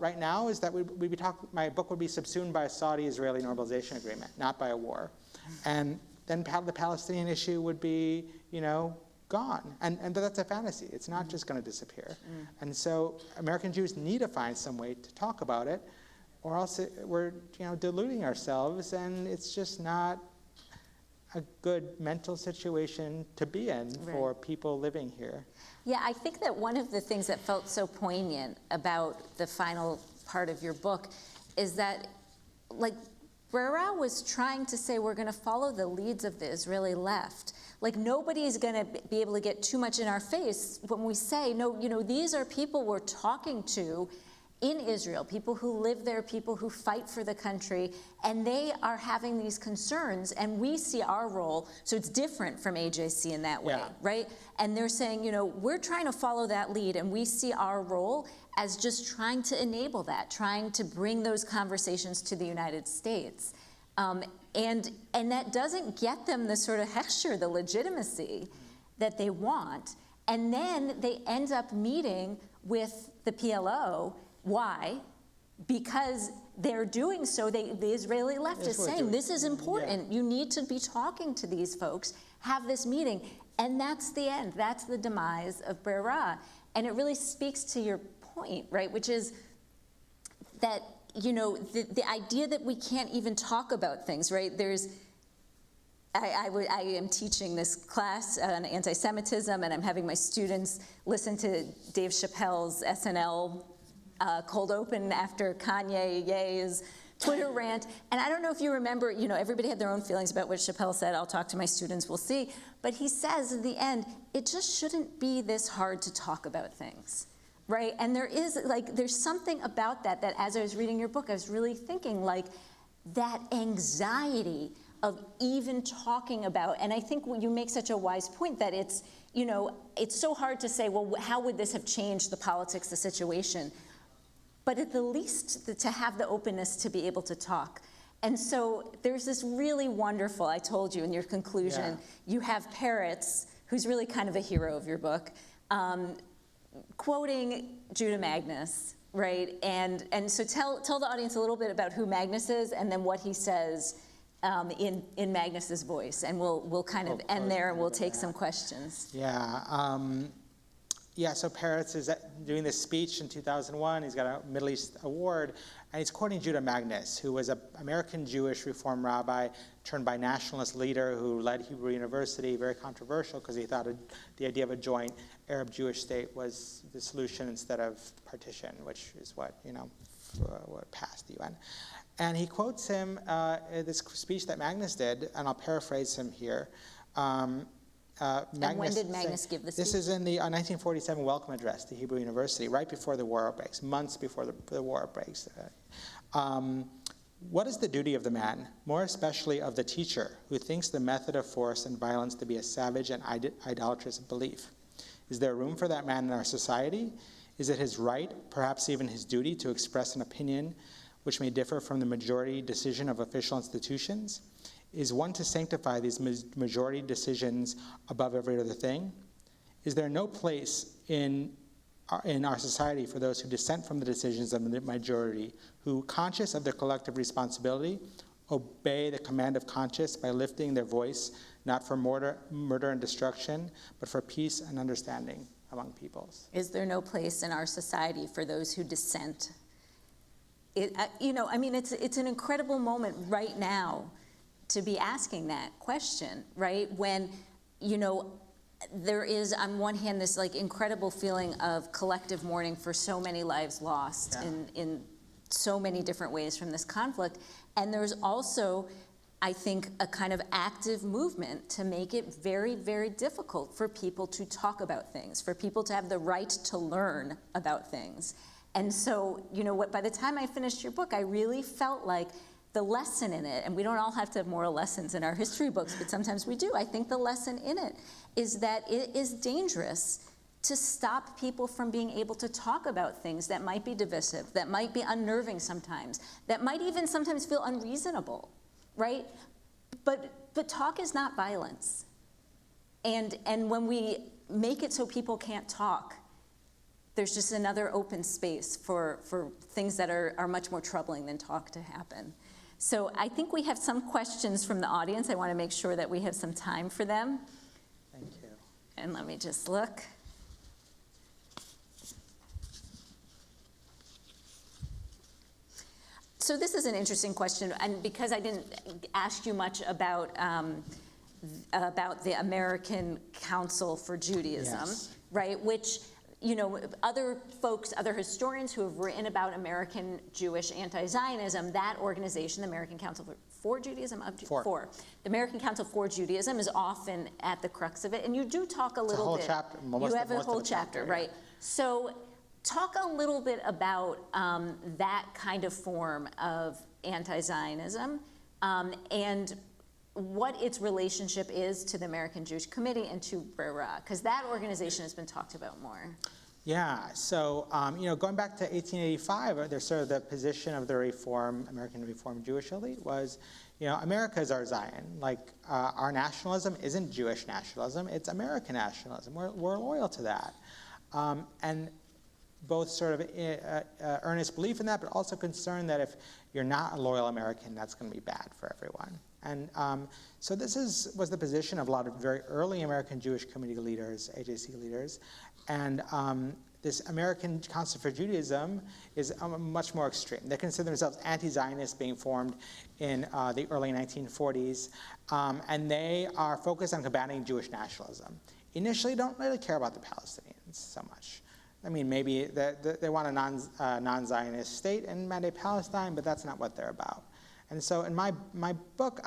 right now is that we'd be talking, my book would be subsumed by a Saudi-Israeli normalization agreement, not by a war. And then the Palestinian issue would be, you know, gone. But that's a fantasy. It's not just going to disappear. And so American Jews need to find some way to talk about it, or else we're, you know, deluding ourselves, and it's just not a good mental situation to be in for people living here. Yeah, I think that one of the things that felt so poignant about the final part of your book is that, like, Brera was trying to say we're going to follow the leads of the Israeli left. Like, nobody's going to be able to get too much in our face when we say, no, you know, these are people we're talking to in Israel, people who live there, people who fight for the country, and they are having these concerns, and we see our role, so it's different from AJC in that way, right? And they're saying, you know, we're trying to follow that lead, and we see our role as just trying to enable that, trying to bring those conversations to the United States. And that doesn't get them the sort of hechsher, the legitimacy that they want. And then they end up meeting with the PLO. Why? Because they're doing so, the Israeli left is saying, this is important. You need to be talking to these folks, have this meeting. And that's the end. That's the demise of Brera. And it really speaks to your point, right, which is that, you know, the idea that we can't even talk about things, right? I am teaching this class on anti-Semitism, and I'm having my students listen to Dave Chappelle's SNL cold open after Ye's Twitter rant. And I don't know if you remember, you know, everybody had their own feelings about what Chappelle said. I'll talk to my students, we'll see. But he says in the end, it just shouldn't be this hard to talk about things, right? And there's something about that as I was reading your book, I was really thinking, like, that anxiety of even talking about, and I think you make such a wise point that it's, you know, it's so hard to say, well, how would this have changed the politics, the situation? But at the least to have the openness to be able to talk. And so there's this really wonderful, I told you in your conclusion, you have Peretz, who's really kind of a hero of your book, quoting Judah Magnus, right? And so tell the audience a little bit about who Magnus is, and then what he says in Magnus's voice. And we'll kind of end there, and we'll take some questions. So Peretz is doing this speech in 2001. He's got a Middle East award, and he's quoting Judah Magnus, who was an American Jewish Reform rabbi turned by nationalist leader who led Hebrew University, very controversial because he thought the idea of a joint Arab-Jewish state was the solution instead of partition, which is what, you know, what passed the UN. And he quotes him, this speech that Magnus did, and I'll paraphrase him here. And when did Magnus give the speech? This is in the 1947 welcome address to Hebrew University, right before the war breaks, months before the war breaks. What is the duty of the man, more especially of the teacher, who thinks the method of force and violence to be a savage and idolatrous belief? Is there room for that man in our society? Is it his right, perhaps even his duty, to express an opinion which may differ from the majority decision of official institutions? Is one to sanctify these majority decisions above every other thing? Is there no place in our society for those who dissent from the decisions of the majority, who, conscious of their collective responsibility, obey the command of conscience by lifting their voice, not for murder and destruction, but for peace and understanding among peoples? Is there no place in our society for those who dissent? It's an incredible moment right now to be asking that question, right? When, you know, there is, on one hand, this like incredible feeling of collective mourning for so many lives lost in so many different ways from this conflict. And there's also, I think, a kind of active movement to make it very, very difficult for people to talk about things, for people to have the right to learn about things. And so, you know what, by the time I finished your book, I really felt like the lesson in it, and we don't all have to have moral lessons in our history books, but sometimes we do. I think the lesson in it is that it is dangerous to stop people from being able to talk about things that might be divisive, that might be unnerving sometimes, that might even sometimes feel unreasonable, right? But talk is not violence. And when we make it so people can't talk, there's just another open space for things that are much more troubling than talk to happen. So I think we have some questions from the audience. I want to make sure that we have some time for them. Thank you. And let me just look. So this is an interesting question, and because I didn't ask you much about the American Council for Judaism, Yes. right? Which, you know, other folks, other historians who have written about American Jewish anti-Zionism, that organization, the American Council for Judaism, For. The American Council for Judaism is often at the crux of it, and you do talk a little whole bit. chapter, You most have of a whole the chapter, chapter, right? So talk a little bit about that kind of form of anti-Zionism and what its relationship is to the American Jewish Committee and to BRERA, because that organization has been talked about more. Yeah, so you know, going back to 1885, there's sort of the position of the American Reform Jewish elite was, you know, America is our Zion. Like our nationalism isn't Jewish nationalism; it's American nationalism. We're loyal to that, and both sort of earnest belief in that, but also concern that if you're not a loyal American, that's going to be bad for everyone. And so this was the position of a lot of very early American Jewish Committee leaders, AJC leaders, and this American Council for Judaism is much more extreme. They consider themselves anti-Zionists, being formed in the early 1940s, and they are focused on combating Jewish nationalism. Initially, don't really care about the Palestinians so much. I mean, maybe they want a non-Zionist state and mandate Palestine, but that's not what they're about. And so in my book,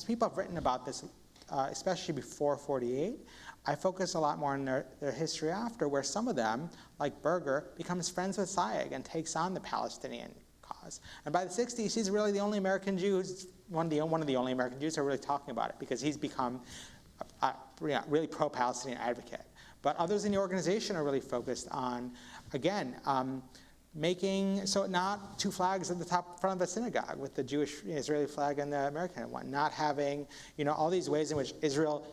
people have written about this, especially before 48. I focus a lot more on their history after, where some of them, like Berger, becomes friends with Sayegh and takes on the Palestinian cause. And by the 60s, he's really the only American Jew, one of the only American Jews who are really talking about it, because he's become a really pro-Palestinian advocate. But others in the organization are really focused on, again, making, so not two flags at the front of the synagogue with the Jewish Israeli flag and the American one, not having, you know, all these ways in which Israel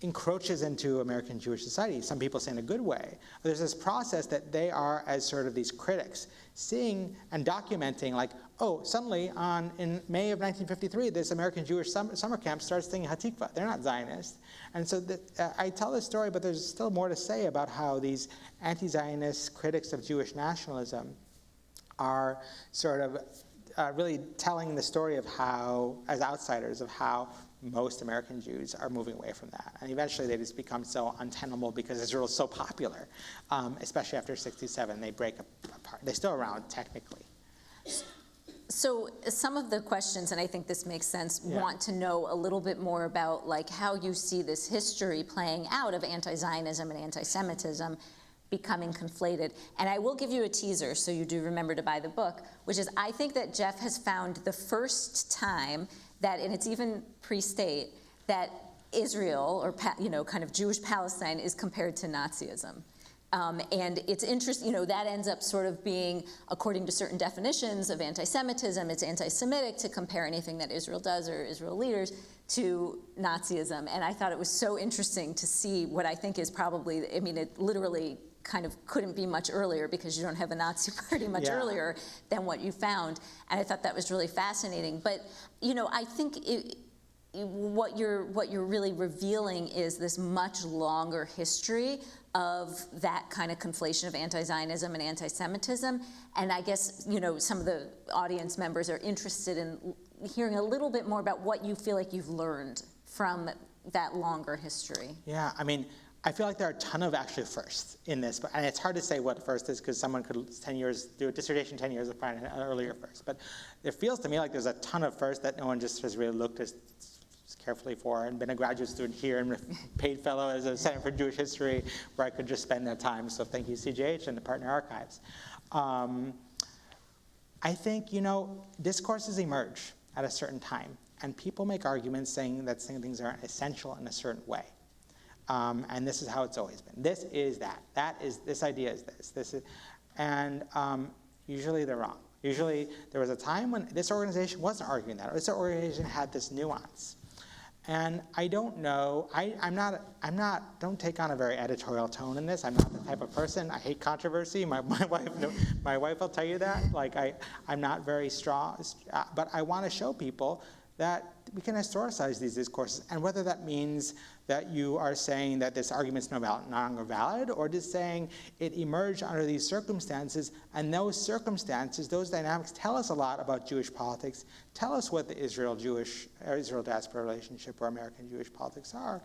encroaches into American Jewish society, some people say in a good way. There's this process that they are, as sort of these critics, seeing and documenting, like, oh, suddenly in May of 1953, this American Jewish summer camp starts singing Hatikvah. They're not Zionists. And so I tell this story, but there's still more to say about how these anti-Zionist critics of Jewish nationalism are sort of really telling the story of how, as outsiders, of how most American Jews are moving away from that. And eventually they just become so untenable because Israel is so popular, especially after 67, they break apart. They're still around technically. So some of the questions, and I think this makes sense, want to know a little bit more about like how you see this history playing out of anti-Zionism and anti-Semitism becoming conflated. And I will give you a teaser so you do remember to buy the book, which is I think that Jeff has found the first time that, and it's even pre-state, that Israel, or kind of Jewish Palestine, is compared to Nazism. And it's interesting, that ends up sort of being, according to certain definitions of anti-Semitism, it's anti-Semitic to compare anything that Israel does or Israel leaders to Nazism. And I thought it was so interesting to see what I think is probably, it literally kind of couldn't be much earlier because you don't have a Nazi party much earlier than what you found. And I thought that was really fascinating. But, I think what you're really revealing is this much longer history of that kind of conflation of anti-Zionism and anti-Semitism. And I guess, some of the audience members are interested in hearing a little bit more about what you feel like you've learned from that longer history. Yeah, I feel like there are a ton of actually firsts in this, and it's hard to say what first is because someone could do a dissertation 10 years and find an earlier first. But it feels to me like there's a ton of firsts that no one just has really looked as carefully for, and been a graduate student here and paid fellow as a Center for Jewish History where I could just spend that time. So thank you, CJH and the partner archives. I think, discourses emerge at a certain time, and people make arguments saying that things aren't essential in a certain way. And this is how it's always been. This is that. This idea is this. And usually they're wrong. Usually there was a time when this organization wasn't arguing that. This organization had this nuance. And I don't know, don't take on a very editorial tone in this. I'm not the type of person, I hate controversy. My wife will tell you that. Like, I'm not very strong, but I want to show people that we can historicize these discourses, and whether that means that you are saying that this argument is no longer valid, or just saying it emerged under these circumstances, and those circumstances, those dynamics tell us a lot about Jewish politics, tell us what the Israel-diaspora relationship or American Jewish politics are,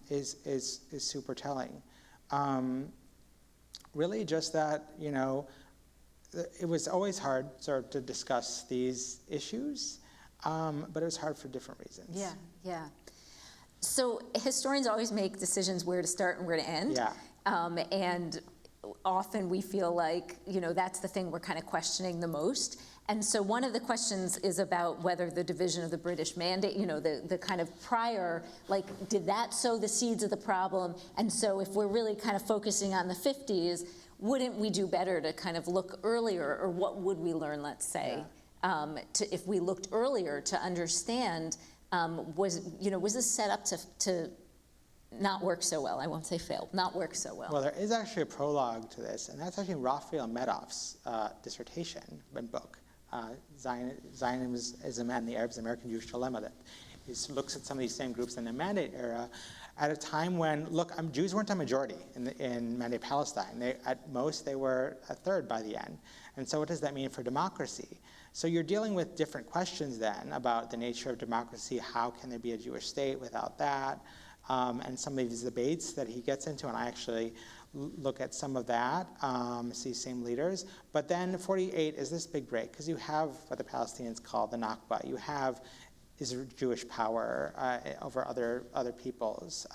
is super telling. Really just that, it was always hard sort of to discuss these issues, but it was hard for different reasons. Yeah. So historians always make decisions where to start and where to end. Yeah. And often we feel like, that's the thing we're kind of questioning the most. And so one of the questions is about whether the division of the British Mandate, the kind of prior, like, did that sow the seeds of the problem? And so if we're really kind of focusing on the 50s, wouldn't we do better to kind of look earlier, or what would we learn, let's say, if we looked earlier to understand, was this set up to not work so well? I won't say fail, not work so well. Well, there is actually a prologue to this, and that's actually Raphael Medoff's dissertation and book, Zionism and the Arabs' American Jewish Dilemma, that looks at some of these same groups in the Mandate era at a time when, Jews weren't a majority in Mandate Palestine. At most, they were a third by the end. And so what does that mean for democracy? So you're dealing with different questions then about the nature of democracy. How can there be a Jewish state without that? And some of these debates that he gets into, and I actually look at some of that, see same leaders. But then 48 is this big break, because you have what the Palestinians call the Nakba. You have Jewish power over other peoples.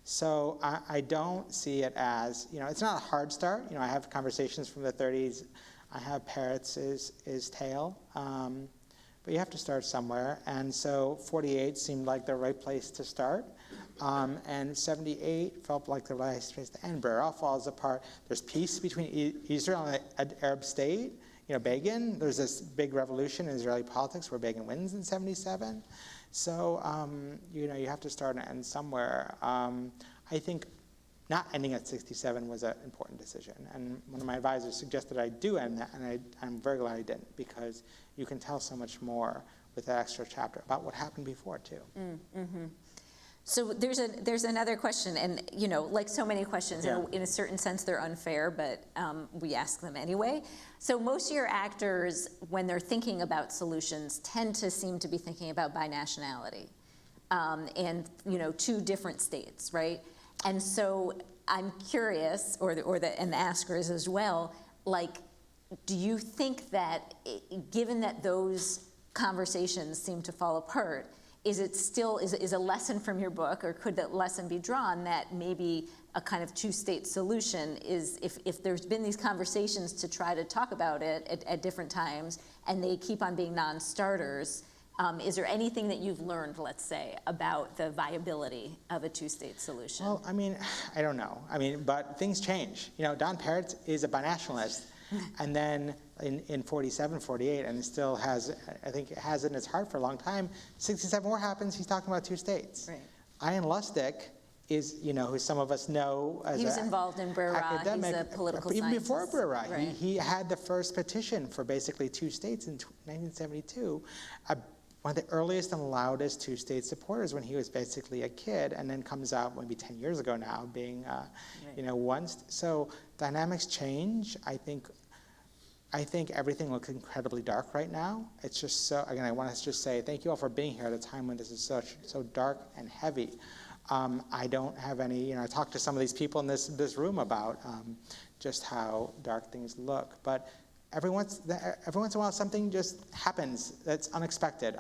So I don't see it as, it's not a hard start. I have conversations from the 30s. I have Peretz's tale, but you have to start somewhere. And so 48 seemed like the right place to start. And 78 felt like the right place to end. But it all falls apart. There's peace between Israel and an Arab state. Begin, there's this big revolution in Israeli politics where Begin wins in 77. So, you have to start and end somewhere. I think not ending at 67 was an important decision. And one of my advisors suggested I do end that, and I'm very glad I didn't, because you can tell so much more with that extra chapter about what happened before, too. Mm-hmm. So there's another question, and like so many questions, in a certain sense they're unfair, but we ask them anyway. So most of your actors, when they're thinking about solutions, tend to seem to be thinking about binationality, and two different states, right? And so I'm curious, and the askers as well, like, do you think that, given that those conversations seem to fall apart, is a lesson from your book, or could that lesson be drawn that maybe a kind of two-state solution is, if there's been these conversations to try to talk about it at different times, and they keep on being non-starters, is there anything that you've learned, let's say, about the viability of a two-state solution? Well, I don't know. But things change. Don Peretz is a binationalist. And then in 47, 48, and it still has, I think it has it in its heart for a long time, 67 war happens, he's talking about two states. Right. Ian Lustig is, who some of us know as he was involved in Brera, academic, he's a political even scientist. before Brera. Right. He had the first petition for basically two states in 1972. One of the earliest and loudest two-state supporters when he was basically a kid, and then comes out maybe 10 years ago now being, once. So dynamics change. I think everything looks incredibly dark right now. It's just so, again, I want to just say thank you all for being here at a time when this is so dark and heavy. I don't have any, I talked to some of these people in this room about just how dark things look. But every once in a while, something just happens that's unexpected.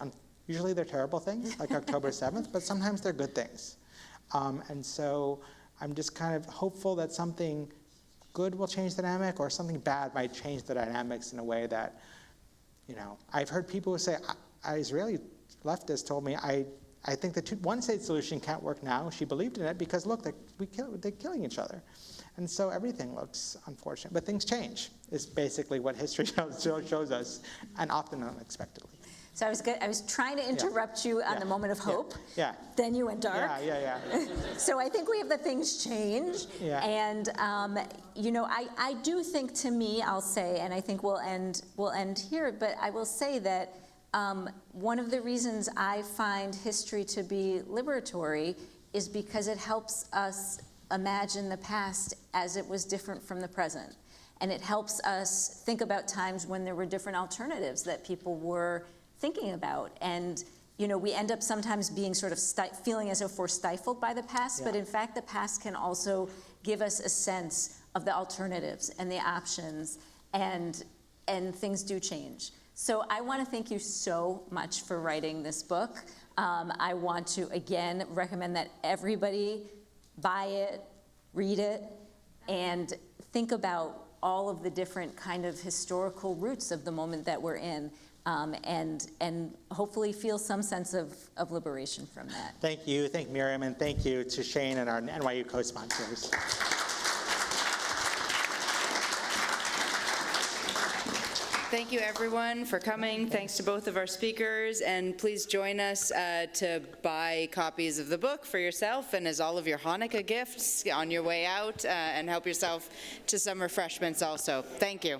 Usually they're terrible things, like October 7th, but sometimes they're good things. And so I'm just kind of hopeful that something good will change the dynamic, or something bad might change the dynamics in a way that, I've heard people who say, Israeli leftists told me, I I think the one-state solution can't work now. She believed in it because, look, they're killing each other. And so everything looks unfortunate. But things change, is basically what history shows us, and often unexpectedly. So I was trying to interrupt you on the moment of hope. Yeah. Then you went dark. Yeah. So I think we have the things change. Yeah. And I do think, to me, I'll say, and I think we'll end here, but I will say that one of the reasons I find history to be liberatory is because it helps us imagine the past as it was different from the present. And it helps us think about times when there were different alternatives that people were thinking about. And we end up sometimes being sort of feeling as if we're stifled by the past, but in fact the past can also give us a sense of the alternatives and the options, and things do change. So I want to thank you so much for writing this book. I want to again recommend that everybody buy it, read it, and think about all of the different kind of historical roots of the moment that we're in. And hopefully feel some sense of liberation from that. Thank you, Miriam, and thank you to Shane and our NYU co-sponsors. Thank you, everyone, for coming. Thanks to both of our speakers, and please join us to buy copies of the book for yourself and as all of your Hanukkah gifts on your way out, and help yourself to some refreshments also. Thank you.